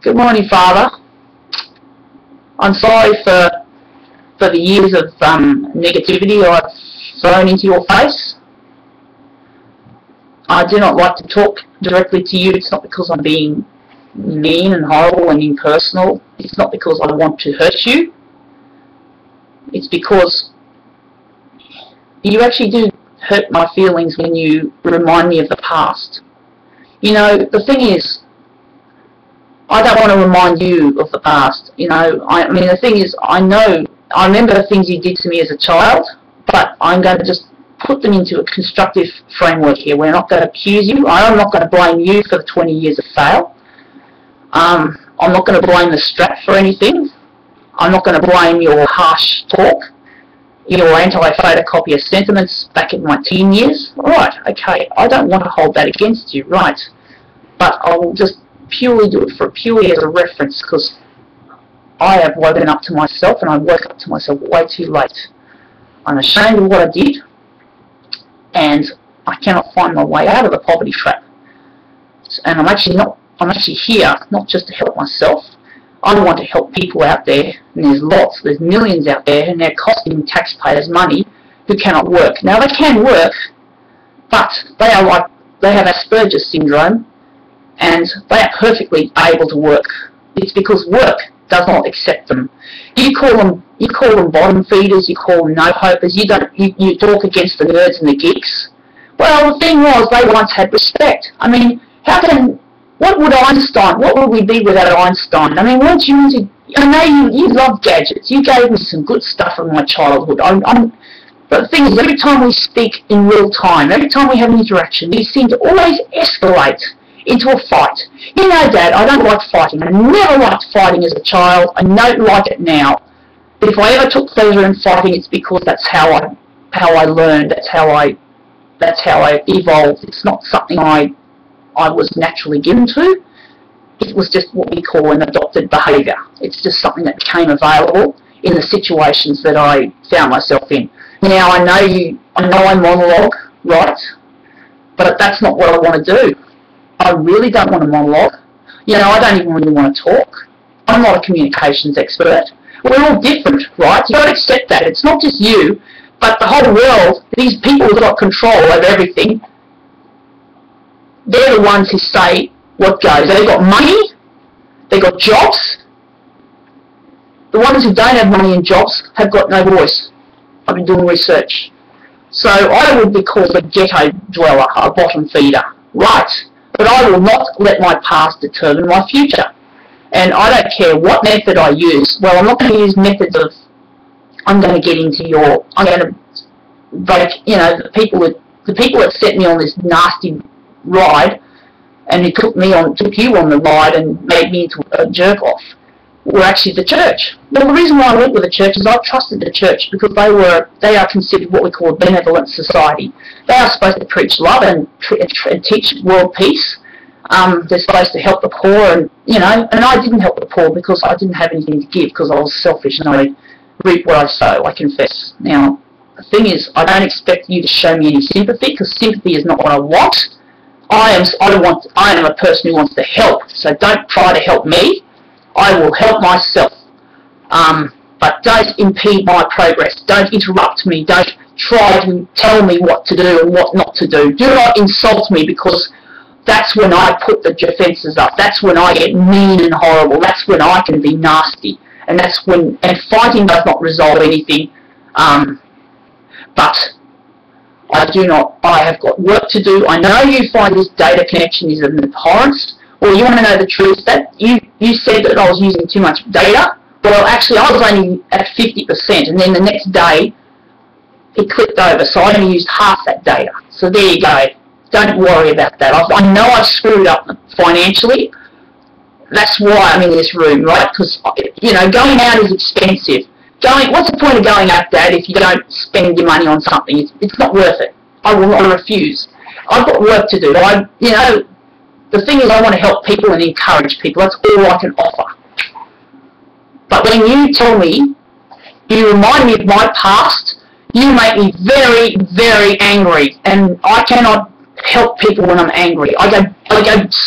Good morning, Father. I'm sorry for the years of negativity I've thrown into your face. I do not like to talk directly to you. It's not because I'm being mean and horrible and impersonal. It's not because I want to hurt you. It's because you actually do hurt my feelings when you remind me of the past. You know, the thing is, I don't want to remind you of the past. You know, I mean, the thing is, I remember the things you did to me as a child, but I'm going to just put them into a constructive framework here. We're not going to accuse you. I'm not going to blame you for the 20 years of fail. I'm not going to blame the strap for anything. I'm not going to blame your harsh talk, your anti-photocopier sentiments back in my teen years. Right, okay, I don't want to hold that against you, right. But I will just purely do it purely as a reference, because I have woken up to myself, and I woke up to myself way too late. I'm ashamed of what I did, and I cannot find my way out of the poverty trap. And I'm actually here not just to help myself. I want to help people out there, and there's millions out there, and they're costing taxpayers money who cannot work. Now, they can work, but they have Asperger's syndrome, and they are perfectly able to work. It's because work does not accept them. You call them bottom feeders, you call them no-hopers, you talk against the nerds and the geeks. Well, the thing was, they once had respect. I mean, what would we be without Einstein? I mean, I know you love gadgets. You gave me some good stuff from my childhood. But the thing is, every time we speak in real time, every time we have an interaction, these seem to always escalate into a fight. You know, Dad, I don't like fighting. I never liked fighting as a child. I don't like it now. But if I ever took pleasure in fighting, it's because that's how I learned. That's how I evolved. It's not something I was naturally given to. It was just what we call an adopted behaviour. It's just something that became available in the situations that I found myself in. Now, I know I monologue, right? But that's not what I want to do. I really don't want to monologue. You know, I don't even really want to talk. I'm not a communications expert. We're all different, right? You've got to accept that. It's not just you, but the whole world. These people who've got control over everything, they're the ones who say what goes. They've got money, they've got jobs. The ones who don't have money and jobs have got no voice. I've been doing research. So I would be called a ghetto dweller, a bottom feeder. Right. But I will not let my past determine my future. And I don't care what method I use. Well, I'm not going to use methods of, I'm going to break, you know, the people that set me on this nasty ride, and who took you on the ride and made me into a jerk off, were actually the church. Well, the reason why I went with the church is I trusted the church because they are considered what we call a benevolent society. They are supposed to preach love and teach world peace. They're supposed to help the poor, and I didn't help the poor because I didn't have anything to give, because I was selfish and I reap what I sow, I confess. Now, the thing is, I don't expect you to show me any sympathy, because sympathy is not what I want. I am a person who wants to help, so don't try to help me. I will help myself. But don't impede my progress. Don't interrupt me. Don't try to tell me what to do and what not to do. Do not insult me, because that's when I put the defences up. That's when I get mean and horrible. That's when I can be nasty. And fighting does not resolve anything. But I have got work to do. I know you find this data connection is an abhorrence. Well, you want to know the truth, that you said that I was using too much data. Well, actually, I was only at 50%, and then the next day, it clicked over, so I only used half that data. So there you go. Don't worry about that. I know I've screwed up financially. That's why I'm in this room, right? Because, going out is expensive. What's the point of going out, Dad, if you don't spend your money on something? It's not worth it. I will not refuse. I've got work to do. The thing is, I want to help people and encourage people. That's all I can offer. But when you tell me, you remind me of my past, you make me very, very angry. And I cannot help people when I'm angry. I go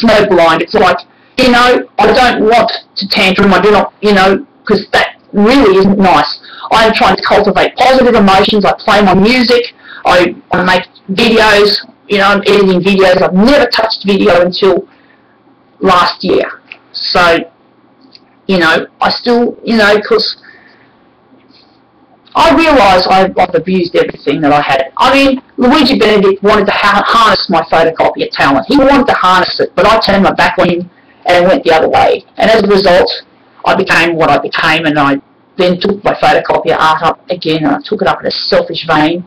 snowblind. It's like You know, I don't want to tantrum. I do not, you know, because that really isn't nice. I am trying to cultivate positive emotions. I play my music. I make videos. You know, I'm editing videos. I've never touched video until last year. So, you know, I still, you know, because I realise I've abused everything that I had. I mean, Luigi Benedict wanted to harness my photocopier talent. He wanted to harness it, but I turned my back on him and went the other way. And as a result, I became what I became, and I then took my photocopier art up again, and I took it up in a selfish vein.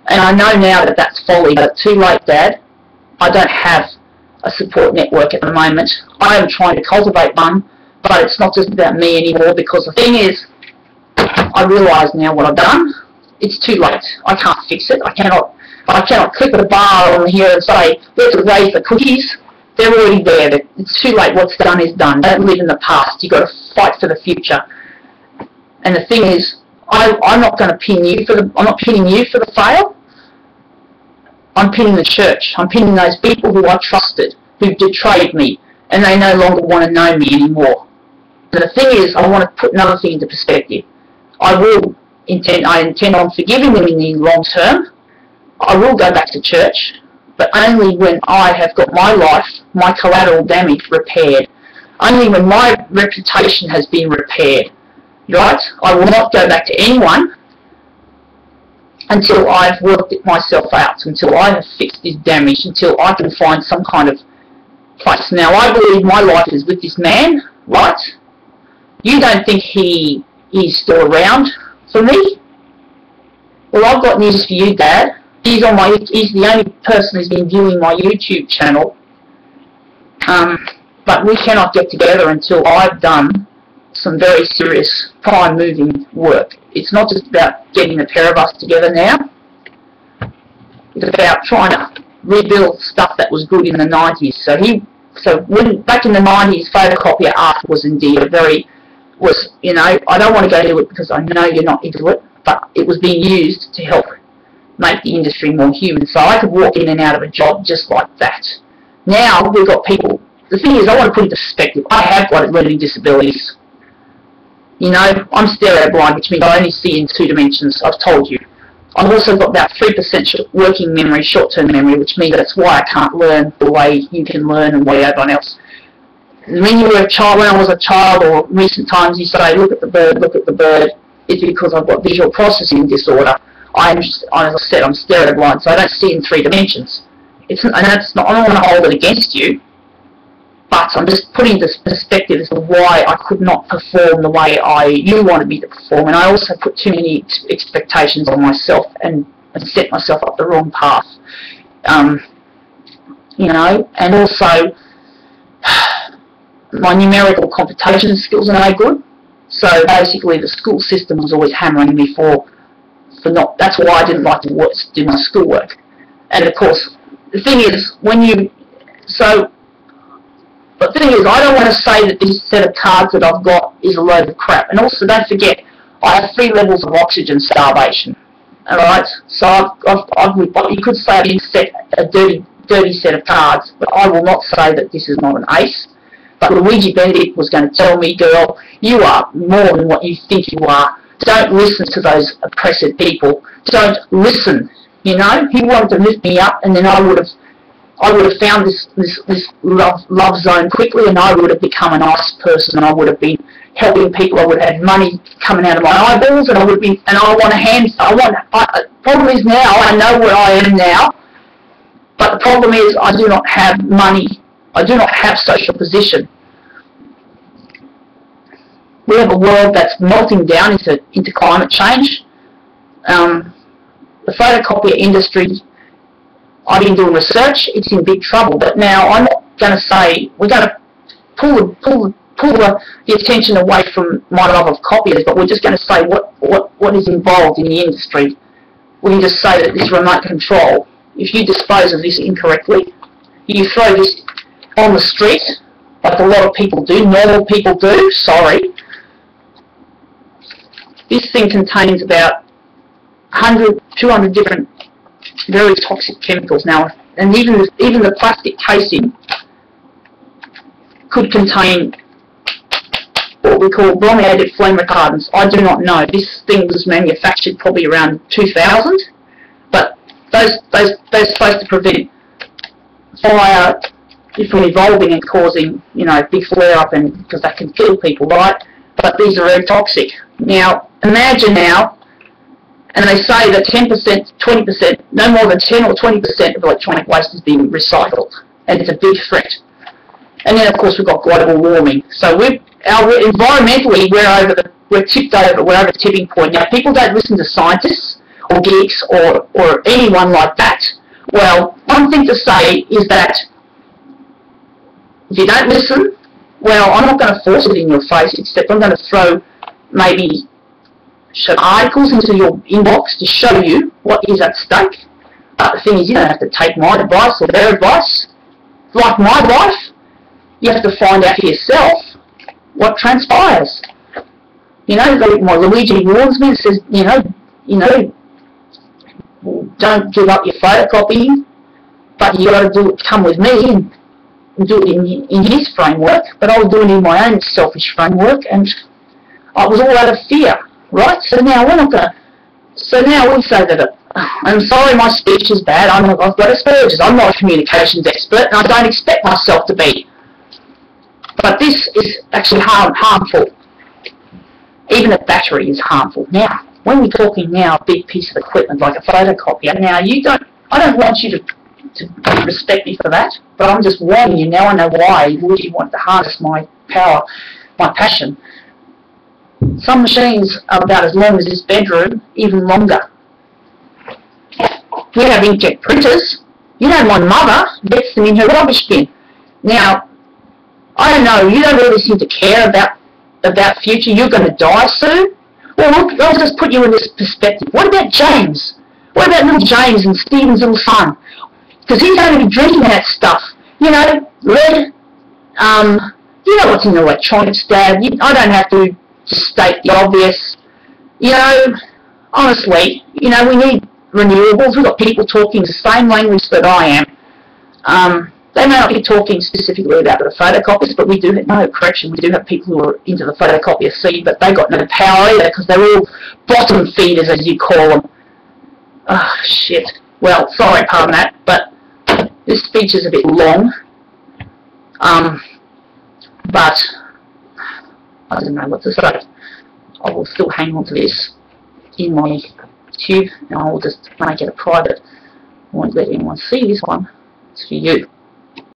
And I know now that that's folly, but too late, Dad. I don't have a support network at the moment. I am trying to cultivate one, but it's not just about me anymore, because the thing is, I realise now what I've done. It's too late. I can't fix it. I cannot click the bar on here and say, let's raise the cookies. They're already there. It's too late. What's done is done. Don't live in the past. You've got to fight for the future. And the thing is, I'm not going to pin you for I'm not pinning you for the fail. I'm pinning the church. I'm pinning those people who I trusted, who betrayed me, and they no longer want to know me anymore. And the thing is, I want to put another thing into perspective. I intend on forgiving them in the long term. I will go back to church, but only when I have got my life, my collateral damage repaired. Only when my reputation has been repaired. Right? I will not go back to anyone until I've worked it myself out, until I have fixed this damage, until I can find some kind of place. Now, I believe my life is with this man, right? You don't think he is still around for me? Well, I've got news for you, Dad. He's the only person who's been viewing my YouTube channel. But we cannot get together until I've done some very serious prime moving work. It's not just about getting the pair of us together now. It's about trying to rebuild stuff that was good in the 90s. So when back in the 90s, photocopier art was indeed you know, I don't want to go into it because I know you're not into it, but it was being used to help make the industry more human. So I could walk in and out of a job just like that. Now we've got people. The thing is, I want to put into perspective. I have got learning disabilities. You know, I'm stereo blind, which means I only see in 2 dimensions. I've told you. I've also got about 3% working memory, short-term memory, which means that's why I can't learn the way you can learn and way everyone else. When you were a child, when I was a child, or recent times, you say, look at the bird, look at the bird. It's because I've got visual processing disorder. As I said, I'm stereo blind, so I don't see in 3 dimensions. I don't want to hold it against you, but I'm just putting this perspective as to why I could not perform the way you wanted me to perform, and I also put too many expectations on myself and set myself up the wrong path. You know, and also my numerical computation skills are no good. So basically, the school system was always hammering me for not. That's why I didn't like to do my schoolwork. And of course, the thing is, but the thing is, I don't want to say that this set of cards that I've got is a load of crap. And also, don't forget, I have 3 levels of oxygen starvation. All right, so you could say I've set a dirty set of cards, but I will not say that this is not an ace. But Luigi Benedict was going to tell me, girl, you are more than what you think you are. Don't listen to those oppressive people. Don't listen. You know, he wanted to lift me up, and then I would have found this love zone quickly, and I would have become a nice person, and I would have been helping people. I would have had money coming out of my eyeballs, and problem is now, I know where I am now, but the problem is I do not have money. I do not have social position. We have a world that's melting down into climate change. The photocopier industry, I've been doing research, it's in big trouble, but now I'm not going to say, we're going to pull the attention away from my love of copiers, but we're just going to say what is involved in the industry. We can just say that this remote control, if you dispose of this incorrectly, you throw this on the street, like a lot of people do, normal people do, sorry. This thing contains about 100, 200 different very toxic chemicals now, and even the plastic casing could contain what we call brominated flame retardants. I do not know. This thing was manufactured probably around 2000, but those are supposed to prevent fire from evolving and causing, you know, big flare-up, and because that can kill people, right? But these are very toxic. Now, imagine now, and they say that 10%, 20%, no more than 10 or 20% of electronic waste is being recycled, and it's a big threat. And then, of course, we've got global warming. So environmentally, we're tipped over. We're over the tipping point. Now, people don't listen to scientists or geeks or anyone like that. Well, one thing to say is that if you don't listen, well, I'm not going to force it in your face, except I'm going to throw maybe some articles into your inbox to show you what is at stake. But the thing is, you don't have to take my advice or their advice. Like my life, you have to find out for yourself what transpires. You know, my Luigi warns me and says, you know, don't give up your photocopying, but you got to come with me and do it in his framework. But I was doing it in my own selfish framework, and I was all out of fear, right? So now we're not going to. So now we say that I'm sorry, my speech is bad. I've got Asperger's. I'm not a communications expert, and I don't expect myself to be. But this is actually harmful. Even a battery is harmful. Now, when we're talking now a big piece of equipment like a photocopier, now I don't want you to respect me for that, but I'm just warning you now. I know why would you want to harness my power, my passion. Some machines are about as long as this bedroom, even longer. We have inkjet printers. You know, my mother gets them in her rubbish bin. Now, I don't know, you don't really seem to care about future. You're going to die soon. Well, I'll just put you in this perspective. What about James? What about little James and Stephen's little son? Because he's going to be drinking that stuff. You know, lead. You know what's in electronics, Dad. I don't have to state the obvious. You know, honestly, you know, we need renewables. We've got people talking the same language that I am. They may not be talking specifically about the photocopiers, but we do have people who are into the photocopier scene, but they've got no power either because they're all bottom feeders, as you call them. Oh, shit. Well, sorry, pardon that, but this speech is a bit long. But I don't know what to say. I will still hang on to this in my tube, and I will just make it a private. I won't let anyone see this one. It's for you.